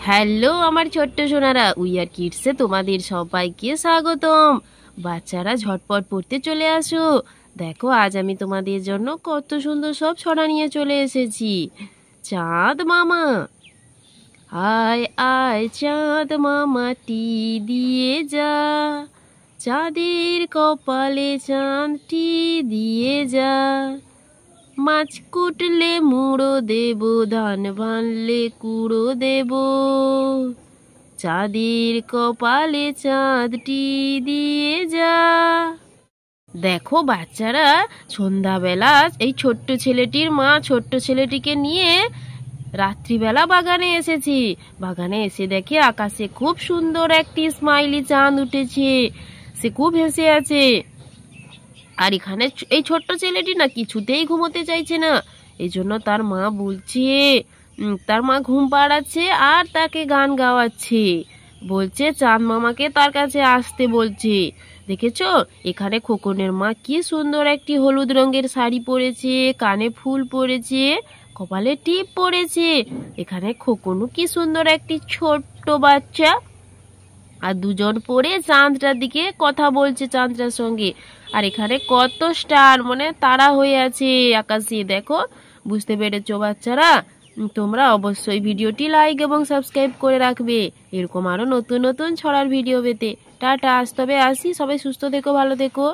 Hello আমার ছোট্ট Sonara, we are কিডসে তোমাদের সবাইকে স্বাগতম। বাচ্চারা ঝটপট পড়তে চলে আসো। দেখো আজ আমি তোমাদের জন্য কত সুন্দর সব ছড়া নিয়ে চলে এসেছি। চাঁদ মামা, আয় আয় চাঁদ মামা টি দিয়ে যা, চাঁদের কপালে চাঁদটি দিয়ে যা, মাছ কুটলে মুড়ো দেব, ধান ভানলে কুড়ো দেব, চাঁদের কপালে চাঁদটি দিয়ে যা। দেখো বাচ্চারা, সন্ধ্যাবেলা এই ছোট্ট ছেলেটির মা ছোট্ট ছেলেটিকে নিয়ে রাত্রিবেলা বাগানে এসেছি। বাগানে এসে দেখে আকাশে খুব সুন্দর একটি স্মাইলি চাঁদ উঠেছে। সে খুব হেসে আছে। আর এখানে এই ছোট্ট ছেলেটি না কিছুতেই ঘুমোতে চাইছে না। এই জন্য তার মা বলছে, তার মা ঘুম পাড়াচ্ছে আর তাকে গান গাওয়াচ্ছে। বলছে চাঁদ মামাকে তার কাছে আসতে বলছে। দেখেছো এখানে খোকনের মা কি সুন্দর একটি হলুদ রঙের শাড়ি পরেছে, কানে ফুল পরেছে, কপালে টিপ পরেছে। এখানে খোকনও কি সুন্দর একটি ছোট্ট বাচ্চা। আর দুজন পড়ে চাঁদটার দিকে কথা বলছে চাঁদটার সঙ্গে। আর এখানে কত স্টার মানে তারা হয়ে আছে আকাশে। দেখো, বুঝতে পেরেছো বাচ্চারা? তোমরা অবশ্যই ভিডিওটি লাইক এবং সাবস্ক্রাইব করে রাখবে এরকম আরো নতুন নতুন ছড়ার ভিডিও পেতে। টাটা, আজ তবে আসি, সবাই সুস্থ থেকো, ভালো থেকো।